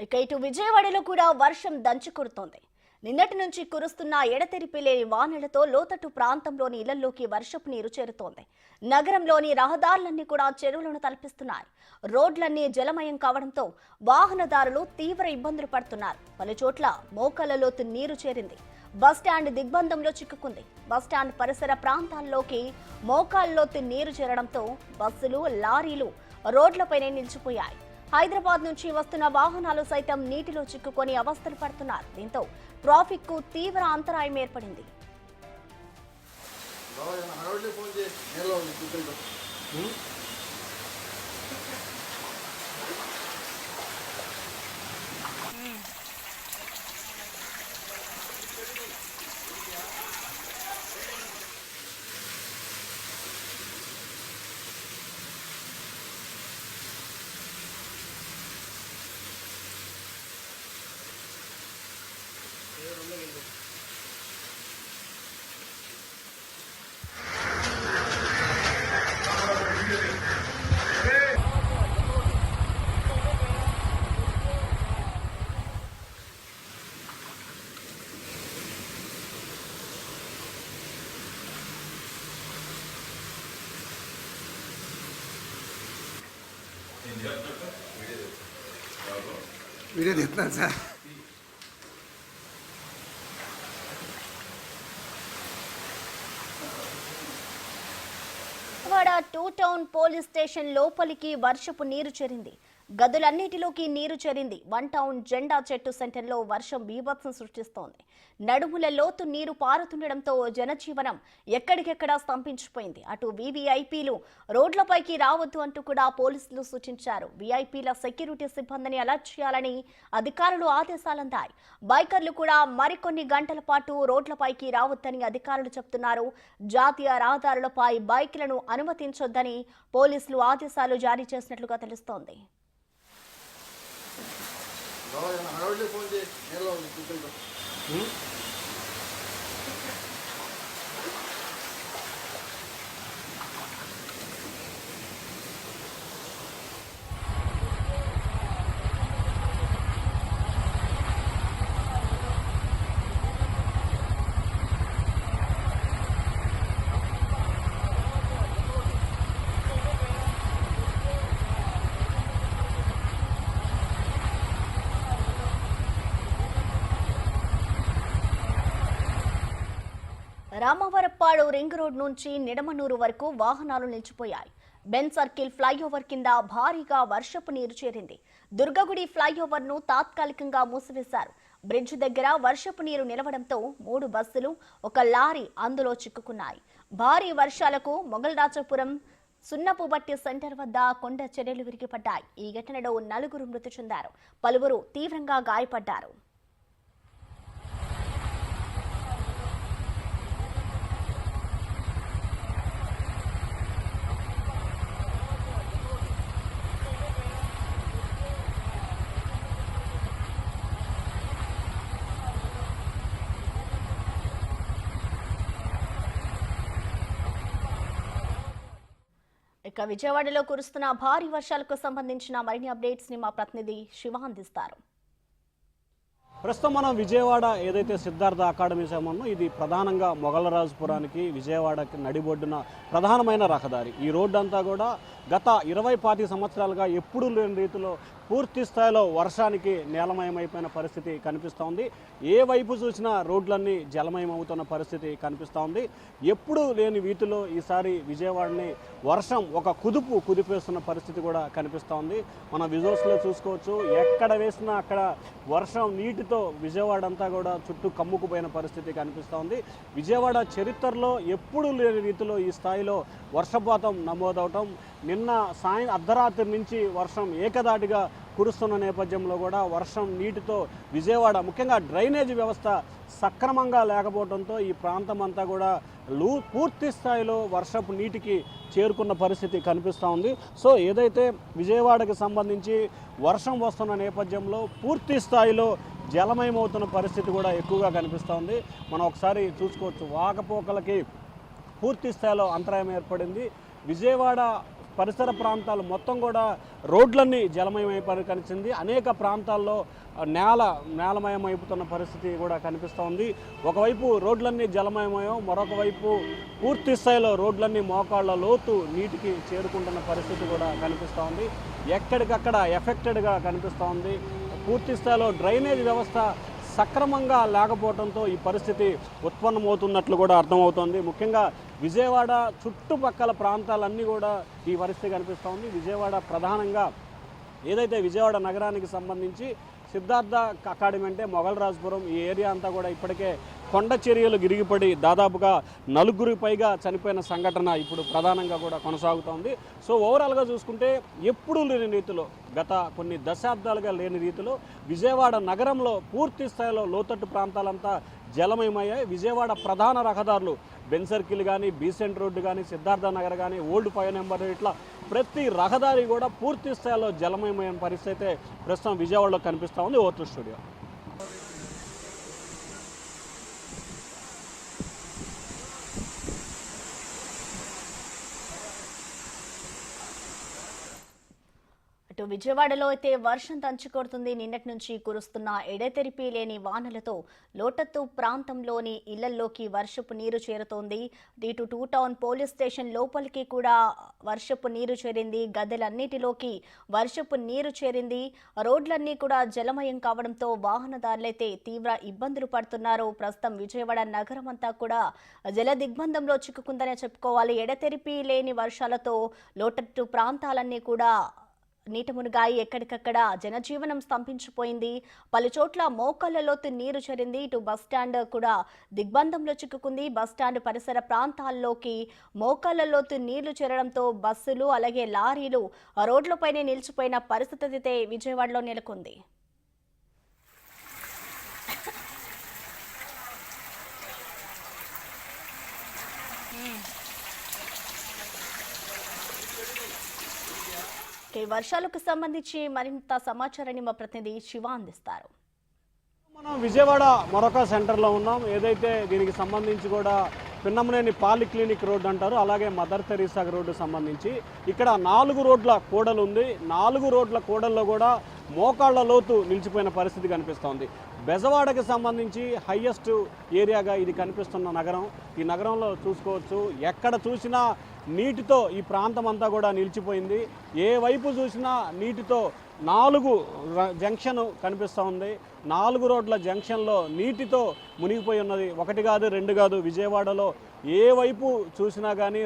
ఇక ఇటు విజయవాడలో కూడా వర్షం దంచుకుడుతోంది. నిన్నటి నుంచి కురుస్తున్న ఎడతెరిపి లేని వానలతో లోతట్టు ప్రాంతంలోని ఇళ్లలోకి వర్షపు నీరు చేరుతోంది. నగరంలోని రహదారులన్నీ కూడా చెరువులను తలపిస్తున్నాయి. రోడ్లన్నీ జలమయం కావడంతో వాహనదారులు తీవ్ర ఇబ్బందులు పడుతున్నారు. పలు చోట్ల మోకాళ్ల లోతు నీరు చేరింది. బస్టాండ్ దిగ్బంధంలో చిక్కుకుంది. బస్టాండ్ పరిసర ప్రాంతాల్లోకి మోకాళ్ల లోతు నీరు చేరడంతో బస్సులు, లారీలు రోడ్లపైనే నిలిచిపోయాయి. హైదరాబాద్ నుంచి వస్తున్న వాహనాలు సైతం నీటిలో చిక్కుకొని అవస్థలు పడుతున్నారు. దీంతో ట్రాఫిక్ కు తీవ్ర అంతరాయం ఏర్పడింది. వీడియో తీస్తున్నాను sir. Vijayawada 2 town police station లోపలికి వర్షపు నీరు చేరింది. గదులన్నిటిలోకి నీరు చేరింది. 1 టౌన్ జెండా చెట్టు సెంటర్లో వర్షం బీభత్సం సృష్టిస్తోంది. నడుముల లోతు నీరు పారుతుండడంతో జనజీవనం ఎక్కడికెక్కడా స్తంభించిపోయింది. అటు వీవీఐపీలు రోడ్లపైకి రావద్దు అంటూ కూడా పోలీసులు సూచించారు. వీఐపీల సెక్యూరిటీ సిబ్బందిని అలర్ట్ చేయాలని అధికారులు ఆదేశాలందాయి. బైకర్లు కూడా మరికొన్ని గంటల పాటు రోడ్లపైకి రావద్దని అధికారులు చెబుతున్నారు. జాతీయ రహదారులపై బైక్లను అనుమతించొద్దని పోలీసులు ఆదేశాలు జారీ చేసినట్లుగా తెలుస్తోంది. రామవరప్పాడు రింగ్ రోడ్ నుంచి నిడమనూరు వరకు వాహనాలు నిలిచిపోయాయి. బెన్ సర్కిల్ ఫ్లైఓవర్ కింద భారీగా వర్షపు నీరు చేరింది. దుర్గగుడి ఫ్లైఓవర్ ను తాత్కాలికంగా మూసివేశారు. బ్రిడ్జ్ దగ్గర వర్షపు నీరు నిలవడంతో 3 బస్సులు, 1 లారీ అందులో చిక్కుకున్నాయి. భారీ వర్షాలకు మొగల్రాజపురం సున్నపుబట్టి సెంటర్ వద్ద కొండ చర్యలు విరిగిపడ్డాయి. ఈ ఘటనలో 4 మృతి చెందారు. పలువురు తీవ్రంగా గాయపడ్డారు. ఇక విజయవాడలో కురుస్తున్న భారీ వర్షాలకు సంబంధించిన మరిన్ని అప్డేట్స్ ని మా ప్రతినిధి శివ అందిస్తారు. ప్రస్తుతం మనం విజయవాడ ఏదైతే సిద్ధార్థ అకాడమీ సమయంలో ఇది ప్రధానంగా మొగలరాజుపురానికి విజయవాడకి నడిబొడ్డున ప్రధానమైన రహదారి. ఈ రోడ్డు అంతా కూడా గత 20-25 సంవత్సరాలుగా ఎప్పుడూ లేని రీతిలో పూర్తి స్థాయిలో వర్షానికి నేలమయమైపోయిన పరిస్థితి కనిపిస్తూ ఉంది. ఏ వైపు చూసినా రోడ్లన్నీ జలమయం అవుతున్న పరిస్థితి కనిపిస్తూ ఉంది. ఎప్పుడూ లేని వీటిలో ఈసారి విజయవాడని వర్షం ఒక కుదిపేస్తున్న పరిస్థితి కూడా కనిపిస్తూ ఉంది. మన విజువల్స్లో చూసుకోవచ్చు, ఎక్కడ వేసినా అక్కడ వర్షం నీటితో విజయవాడ అంతా కూడా చుట్టూ కమ్ముకుపోయిన పరిస్థితి కనిపిస్తూ ఉంది. విజయవాడ చరిత్రలో ఎప్పుడూ లేని రీతిలో ఈ స్థాయిలో వర్షపాతం నమోదవటం, నిన్న అర్ధరాత్రి నుంచి వర్షం ఏకదాటిగా కురుస్తున్న నేపథ్యంలో కూడా వర్షం నీటితో విజయవాడ ముఖ్యంగా డ్రైనేజ్ వ్యవస్థ సక్రమంగా లేకపోవడంతో ఈ ప్రాంతం అంతా కూడా పూర్తి స్థాయిలో వర్షపు నీటికి చేరుకున్న పరిస్థితి కనిపిస్తూ ఉంది. సో ఏదైతే విజయవాడకి సంబంధించి వర్షం వస్తున్న నేపథ్యంలో పూర్తి స్థాయిలో జలమయమవుతున్న పరిస్థితి కూడా ఎక్కువగా కనిపిస్తూ ఉంది. మనం ఒకసారి చూసుకోవచ్చు, వాకపోకలకి పూర్తి స్థాయిలో అంతరాయం ఏర్పడింది. విజయవాడ పరిసర ప్రాంతాలు మొత్తం కూడా రోడ్లన్నీ జలమయమై కనిపించింది. అనేక ప్రాంతాల్లో నేలమయమైపోతున్న పరిస్థితి కూడా కనిపిస్తూ ఉంది. ఒకవైపు రోడ్లన్నీ జలమయమయం, మరొక వైపు పూర్తి స్థాయిలో రోడ్లన్నీ మోకాళ్ళ లోతు నీటికి చేరుకుంటున్న పరిస్థితి కూడా కనిపిస్తూ ఉంది. ఎక్కడికక్కడ ఎఫెక్టెడ్గా కనిపిస్తూ ఉంది. పూర్తి స్థాయిలో డ్రైనేజ్ వ్యవస్థ సక్రమంగా లేకపోవడంతో ఈ పరిస్థితి ఉత్పన్నమవుతున్నట్లు కూడా అర్థమవుతోంది. ముఖ్యంగా విజయవాడ చుట్టుపక్కల ప్రాంతాలన్నీ కూడా ఈ పరిస్థితి కనిపిస్తూ ఉంది. విజయవాడ ప్రధానంగా ఏదైతే విజయవాడ నగరానికి సంబంధించి సిద్ధార్థ అకాడమీ అంటే మొగల్రాజుపురం ఈ ఏరియా అంతా కూడా ఇప్పటికే కొండ చర్యలు గిరిగిపడి దాదాపుగా 4 పైగా చనిపోయిన సంఘటన ఇప్పుడు ప్రధానంగా కూడా కొనసాగుతోంది. సో ఓవరాల్గా చూసుకుంటే ఎప్పుడూ లేని రీతిలో గత కొన్ని దశాబ్దాలుగా లేని రీతిలో విజయవాడ నగరంలో పూర్తి స్థాయిలో లోతట్టు ప్రాంతాలంతా జలమయమయ్యాయి. విజయవాడ ప్రధాన రహదారులు బెన్ సర్కిల్ కానీ, బీసెంట్ రోడ్డు కానీ, సిద్ధార్థ నగర్ కానీ, ఓల్డ్ 5 నెంబర్ ఇట్లా ప్రతి రహదారి కూడా పూర్తి స్థాయిలో జలమయమైన పరిస్థితి అయితే ప్రస్తుతం విజయవాడలో కనిపిస్తూ ఉంది. Vote studio. అటు విజయవాడలో అయితే వర్షం దంచుకొడుతుంది. నిన్నటి నుంచి కురుస్తున్న ఎడతెరిపి లేని వానలతో లోతట్టు ప్రాంతంలోని ఇళ్లల్లోకి వర్షపు నీరు చేరుతోంది. ఇటు 2 టౌన్ పోలీస్ స్టేషన్ లోపలికి కూడా వర్షపు నీరు చేరింది. గద్దెలన్నిటిలోకి వర్షపు నీరు చేరింది. రోడ్లన్నీ కూడా జలమయం కావడంతో వాహనదారులైతే తీవ్ర ఇబ్బందులు పడుతున్నారు. ప్రస్తుతం విజయవాడ నగరం అంతా కూడా జల దిగ్బంధంలో చిక్కుకుందనే చెప్పుకోవాలి. ఎడతెరిపి లేని వర్షాలతో లోతట్టు ప్రాంతాలన్నీ కూడా నీట మునిగాయి. ఎక్కడికక్కడ జనజీవనం స్తంభించిపోయింది. పలు చోట్ల మోకాళ్ల లోతు నీరు చేరింది. ఇటు బస్టాండ్ కూడా దిగ్బంధంలో చిక్కుకుంది. బస్టాండ్ పరిసర ప్రాంతాల్లోకి మోకాళ్ల లోతు నీళ్లు చేరడంతో బస్సులు అలాగే లారీలు రోడ్లపైనే నిలిచిపోయిన పరిస్థితి అయితే విజయవాడలో నెలకొంది. వర్షాలకు సంబంధించి మరింత సమాచారాన్ని మా ప్రతినిధి శివ అందిస్తారు. మనం విజయవాడ మరొక సెంటర్లో ఉన్నాం. ఏదైతే దీనికి సంబంధించి కూడా పిన్నమనేని పాలిక్లినిక్ రోడ్డు అంటారు, అలాగే మదర్ తెరీసా రోడ్డు సంబంధించి ఇక్కడ 4 రోడ్ల కూడలు ఉంది. 4 రోడ్ల కూడల్లో కూడా మోకాళ్ల లోతు నిలిచిపోయిన పరిస్థితి కనిపిస్తోంది. బెజవాడకి సంబంధించి హైయెస్ట్ ఏరియాగా ఇది కనిపిస్తున్న నగరం. ఈ నగరంలో చూసుకోవచ్చు, ఎక్కడ చూసినా నీటితో ఈ ప్రాంతం అంతా కూడా నిలిచిపోయింది. ఏ వైపు చూసినా నీటితో 4 జంక్షన్ కనిపిస్తూ ఉంది. 4 రోడ్ల జంక్షన్లో నీటితో మునిగిపోయి ఉన్నది. 1 కాదు 2 కాదు, విజయవాడలో ఏ వైపు చూసినా కానీ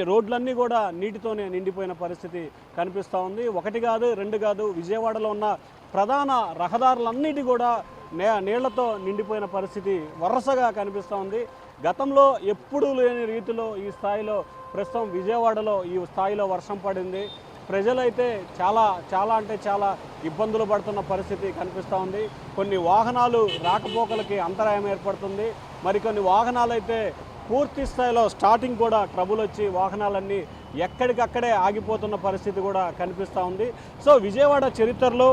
రోడ్లన్నీ కూడా నీటితోనే నిండిపోయిన పరిస్థితి కనిపిస్తూ ఉంది. 1 కాదు 2 కాదు, విజయవాడలో ఉన్న ప్రధాన రహదారులన్నిటి కూడా నీళ్లతో నిండిపోయిన పరిస్థితి వరుసగా కనిపిస్తూ ఉంది. గతంలో ఎప్పుడూ లేని రీతిలో ఈ స్థాయిలో ప్రస్తుతం విజయవాడలో ఈ స్థాయిలో వర్షం పడింది. ప్రజలైతే చాలా ఇబ్బందులు పడుతున్న పరిస్థితి కనిపిస్తూ ఉంది. కొన్ని వాహనాలు రాకపోకలకి అంతరాయం ఏర్పడుతుంది. మరికొన్ని వాహనాలు అయితే పూర్తి స్థాయిలో స్టార్టింగ్ కూడా ట్రబుల్ వచ్చి వాహనాలన్నీ ఎక్కడికక్కడే ఆగిపోతున్న పరిస్థితి కూడా కనిపిస్తూ ఉంది. సో విజయవాడ చరిత్రలో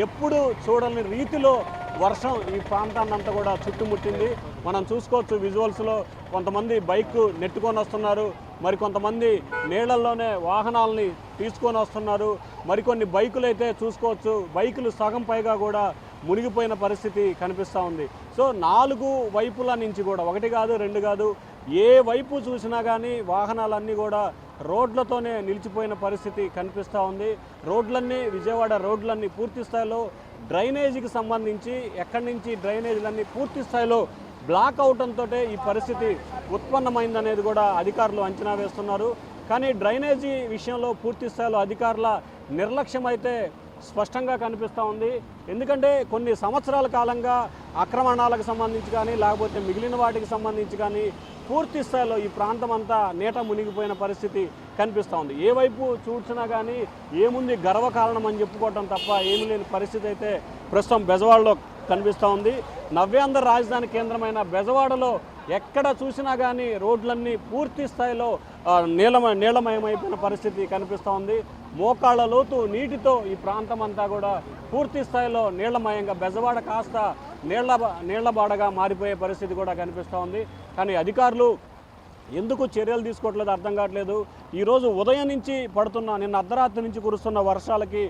ఎప్పుడు చూడని రీతిలో వర్షం ఈ ప్రాంతాన్ని అంతా కూడా చుట్టుముట్టింది. మనం చూసుకోవచ్చు విజువల్స్లో కొంతమంది బైక్ నెట్టుకొని వస్తున్నారు, మరికొంతమంది నీళ్లలోనే వాహనాలని తీసుకొని వస్తున్నారు. మరికొన్ని బైకులు అయితే చూసుకోవచ్చు, బైకులు సగం పైగా కూడా మునిగిపోయిన పరిస్థితి కనిపిస్తూ ఉంది. సో 4 వైపుల నుంచి కూడా 1 కాదు 2 కాదు, ఏ వైపు చూసినా కానీ వాహనాలన్నీ కూడా రోడ్లతోనే నిలిచిపోయిన పరిస్థితి కనిపిస్తూ ఉంది. విజయవాడ రోడ్లన్నీ పూర్తి స్థాయిలో డ్రైనేజీకి సంబంధించి ఎక్కడి నుంచి డ్రైనేజీలన్నీ పూర్తి స్థాయిలో బ్లాక్ అవడంతో ఈ పరిస్థితి ఉత్పన్నమైందనేది కూడా అధికారులు అంచనా వేస్తున్నారు. కానీ డ్రైనేజీ విషయంలో పూర్తి స్థాయిలో అధికారుల నిర్లక్ష్యం అయితే స్పష్టంగా కనిపిస్తూ ఉంది. ఎందుకంటే కొన్ని సంవత్సరాల కాలంగా ఆక్రమణాలకు సంబంధించి కానీ లేకపోతే మిగిలిన వాటికి సంబంధించి కానీ పూర్తి స్థాయిలో ఈ ప్రాంతం అంతా నీట మునిగిపోయిన పరిస్థితి కనిపిస్తూ ఉంది. ఏ వైపు చూసినా కానీ ఏముంది గర్వకారణం అని చెప్పుకోవటం తప్ప ఏమీ లేని పరిస్థితి అయితే ప్రస్తుతం బెజవాడలో కనిపిస్తూ ఉంది. నవ్యాంధ్ర రాజధాని కేంద్రమైన బెజవాడలో ఎక్కడ చూసినా కానీ రోడ్లన్నీ పూర్తి స్థాయిలో నీలమయమైపోయిన పరిస్థితి కనిపిస్తూ ఉంది. మోకాళ్ల లోతు నీటితో ఈ ప్రాంతం అంతా కూడా పూర్తి స్థాయిలో నీళ్లమయంగా బెజవాడ కాస్త నీళ్లబాడగా మారిపోయే పరిస్థితి కూడా కనిపిస్తూ ఉంది. కానీ అధికారులు ఎందుకు చర్యలు తీసుకోవట్లేదు అర్థం కావట్లేదు. ఈరోజు ఉదయం నుంచి పడుతున్న నిన్న అర్ధరాత్రి నుంచి కురుస్తున్న వర్షాలకి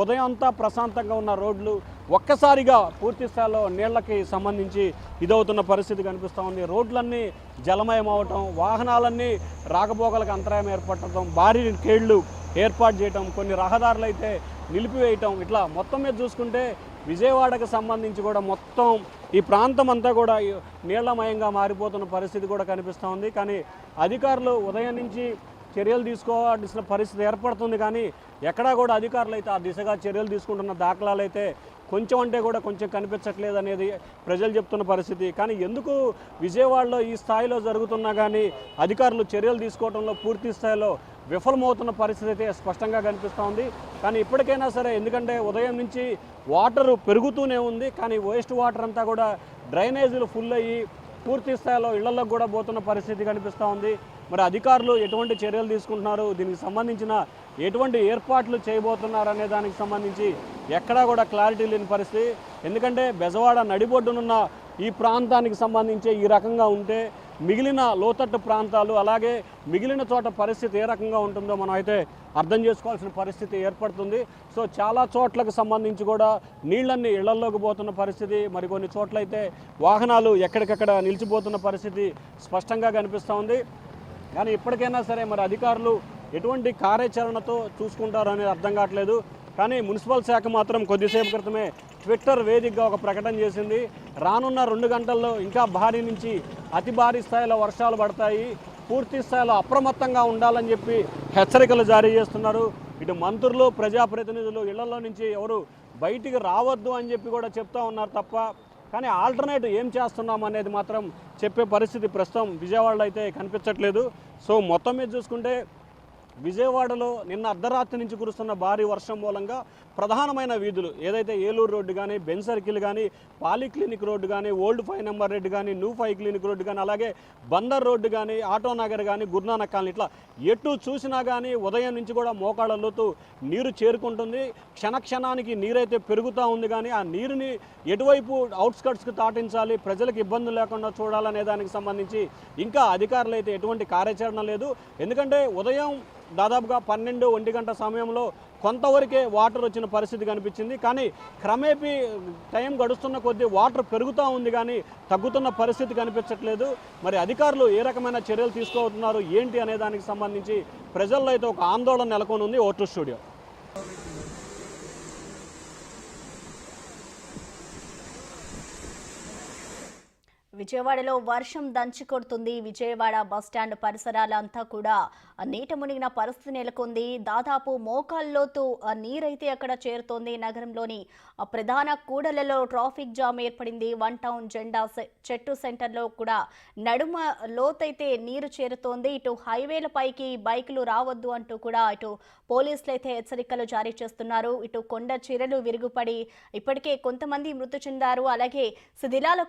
ఉదయం అంతా ప్రశాంతంగా ఉన్న రోడ్లు ఒక్కసారిగా పూర్తి స్థాయిలో నీళ్లకి సంబంధించి ఇదవుతున్న పరిస్థితి కనిపిస్తూ ఉంది. రోడ్లన్నీ జలమయం అవటం, వాహనాలన్నీ రాకపోకలకు అంతరాయం ఏర్పడటం, భారీ కేళ్లు ఏర్పాటు చేయటం, కొన్ని రహదారులు అయితే నిలిపివేయటం, ఇట్లా మొత్తం మీద చూసుకుంటే విజయవాడకు సంబంధించి కూడా మొత్తం ఈ ప్రాంతం అంతా కూడా నీళ్లమయంగా మారిపోతున్న పరిస్థితి కూడా కనిపిస్తూ ఉంది. కానీ అధికారులు ఉదయం నుంచి చర్యలు తీసుకోవాల్సిన పరిస్థితి ఏర్పడుతుంది. కానీ ఎక్కడా కూడా అధికారులు అయితే ఆ దిశగా చర్యలు తీసుకుంటున్న దాఖలాలు అయితే కొంచెం అంటే కూడా కొంచెం కనిపించట్లేదు అనేది ప్రజలు చెప్తున్న పరిస్థితి. కానీ ఎందుకు విజయవాడలో ఈ స్థాయిలో జరుగుతున్నా కానీ అధికారులు చర్యలు తీసుకోవడంలో పూర్తి స్థాయిలో విఫలమవుతున్న పరిస్థితి అయితే స్పష్టంగా కనిపిస్తూ ఉంది. కానీ ఇప్పటికైనా సరే, ఎందుకంటే ఉదయం నుంచి వాటర్ పెరుగుతూనే ఉంది, కానీ వేస్ట్ వాటర్ అంతా కూడా డ్రైనేజీలు ఫుల్ అయ్యి పూర్తి స్థాయిలో ఇళ్లలోకి కూడా పోతున్న పరిస్థితి కనిపిస్తూ ఉంది. మరి అధికారులు ఎటువంటి చర్యలు తీసుకుంటున్నారు, దీనికి సంబంధించిన ఎటువంటి ఏర్పాట్లు చేయబోతున్నారు అనే దానికి సంబంధించి ఎక్కడా కూడా క్లారిటీ లేని పరిస్థితి. ఎందుకంటే బెజవాడ నడిబొడ్డునున్న ఈ ప్రాంతానికి సంబంధించి ఈ రకంగా ఉంటే మిగిలిన లోతట్టు ప్రాంతాలు అలాగే మిగిలిన చోట పరిస్థితి ఏ రకంగా ఉంటుందో మనం అయితే అర్థం చేసుకోవాల్సిన పరిస్థితి ఏర్పడుతుంది. సో చాలా చోట్లకు సంబంధించి కూడా నీళ్ళన్నీ ఇళ్లల్లోకి పోతున్న పరిస్థితి, మరికొన్ని చోట్లయితే వాహనాలు ఎక్కడికక్కడ నిలిచిపోతున్న పరిస్థితి స్పష్టంగా కనిపిస్తూ ఉంది. కానీ ఇప్పటికైనా సరే మరి అధికారులు ఎటువంటి కార్యాచరణతో చూసుకుంటారు అనేది అర్థం కావట్లేదు. కానీ మున్సిపల్ శాఖ మాత్రం కొద్దిసేపు క్రితమే ట్విట్టర్ వేదికగా ఒక ప్రకటన చేసింది. రానున్న 2 గంటల్లో ఇంకా భారీ నుంచి అతి భారీ స్థాయిలో వర్షాలు పడతాయి, పూర్తి స్థాయిలో అప్రమత్తంగా ఉండాలని చెప్పి హెచ్చరికలు జారీ చేస్తున్నారు. ఇటు మంత్రులు, ప్రజాప్రతినిధులు ఇళ్లలో నుంచి ఎవరు బయటికి రావద్దు అని చెప్పి కూడా చెప్తా ఉన్నారు తప్ప, కానీ ఆల్టర్నేటివ్ ఏం చేస్తున్నాం అనేది మాత్రం చెప్పే పరిస్థితి ప్రస్తుతం విజయవాడలో అయితే కనిపించట్లేదు. సో మొత్తం మీద చూసుకుంటే విజయవాడలో నిన్న అర్ధరాత్రి నుంచి కురుస్తున్న భారీ వర్షం మూలంగా ప్రధానమైన వీధులు ఏదైతే ఏలూరు రోడ్డు కానీ, బెన్ సర్కిల్ కానీ, పాలీక్లినిక్ రోడ్డు కానీ, ఓల్డ్ 5 నెంబర్ రోడ్డు కానీ, న్యూ 5 క్లినిక్ రోడ్డు కానీ, అలాగే బందర్ రోడ్డు కానీ, ఆటో నగర్ కానీ, గురునానక్ కాలనీ, ఇట్లా ఎటు చూసినా కానీ ఉదయం నుంచి కూడా మోకాళ్ళ లోతు నీరు చేరుకుంటుంది. క్షణక్షణానికి నీరైతే పెరుగుతూ ఉంది. కానీ ఆ నీరుని ఎటువైపు అవుట్స్కట్స్కి తాటించాలి, ప్రజలకు ఇబ్బందులు లేకుండా చూడాలనే దానికి సంబంధించి ఇంకా అధికారులు అయితే ఎటువంటి కార్యాచరణ లేదు. ఎందుకంటే ఉదయం దాదాపుగా 12-1 గంట సమయంలో కొంతవరకే వాటర్ వచ్చిన పరిస్థితి కనిపించింది. కానీ క్రమేపీ టైం గడుస్తున్న కొద్దీ వాటర్ పెరుగుతూ ఉంది, కానీ తగ్గుతున్న పరిస్థితి కనిపించట్లేదు. మరి అధికారులు ఏ రకమైన చర్యలు తీసుకోబోతున్నారు ఏంటి అనే దానికి సంబంధించి ప్రజల్లో అయితే ఒక ఆందోళన నెలకొని ఉంది. Vote studio. విజయవాడలో వర్షం దంచి కొడుతుంది. విజయవాడ బస్టాండ్ పరిసరాలంతా కూడా నీట మునిగిన పరిస్థితి నెలకొంది. దాదాపు మోకాల్లోతు నీరైతే అక్కడ చేరుతోంది. నగరంలోని ప్రధాన కూడలలో ట్రాఫిక్ జామ్ ఏర్పడింది. 1 టౌన్ జెండా చెట్టు సెంటర్లో కూడా నడుమ లోతైతే నీరు చేరుతోంది. ఇటు హైవేలపైకి బైకులు రావద్దు అంటూ కూడా ఇటు పోలీసులు అయితే హెచ్చరికలు జారీ చేస్తున్నారు. ఇటు కొండ చీరలు విరుగుపడి ఇప్పటికే కొంతమంది మృతి చెందారు. అలాగే శిథిలాల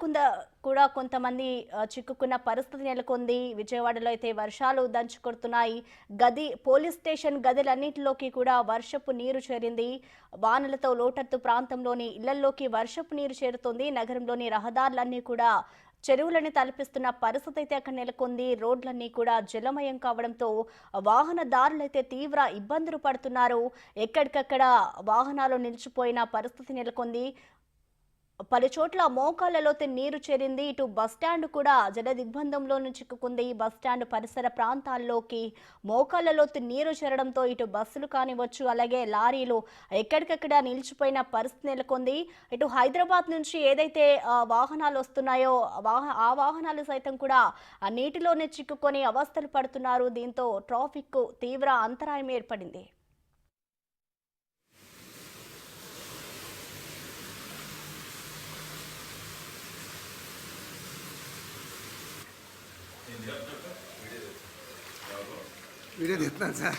కూడా కొంతమంది చిక్కుకున్న పరిస్థితి నెలకొంది. విజయవాడలో అయితే వర్షాలు దంచుకొడుతున్నాయి. పోలీస్ స్టేషన్ గదులన్నింటిలోకి కూడా వర్షపు నీరు చేరింది. వానలతో లోటత్తు ప్రాంతంలోని ఇళ్లలోకి వర్షపు నీరు చేరుతోంది. నగరంలోని రహదారులన్నీ కూడా చెరువులని తలపిస్తున్న పరిస్థితి అయితే అక్కడ నెలకొంది. రోడ్లన్నీ కూడా జలమయం కావడంతో వాహనదారులైతే తీవ్ర ఇబ్బందులు పడుతున్నారు. ఎక్కడికక్కడ వాహనాలు నిలిచిపోయిన పరిస్థితి నెలకొంది. పలు చోట్ల మోకాళ్లలో నీరు చేరింది. ఇటు బస్టాండ్ కూడా జలదిగ్బంధంలో చిక్కుకుంది. బస్టాండ్ పరిసర ప్రాంతాల్లోకి మోకాళ్లలో నీరు చేరడంతో ఇటు బస్సులు కానివచ్చు, అలాగే లారీలు ఎక్కడికక్కడ నిలిచిపోయిన పరిస్థితి నెలకొంది. ఇటు హైదరాబాద్ నుంచి ఏదైతే వాహనాలు వస్తున్నాయో ఆ వాహనాలు సైతం కూడా ఆ నీటిలోనే చిక్కుకొని అవస్థలు పడుతున్నారు. దీంతో ట్రాఫిక్ తీవ్ర అంతరాయం ఏర్పడింది. వీడియో తీస్తున్నాను సార్.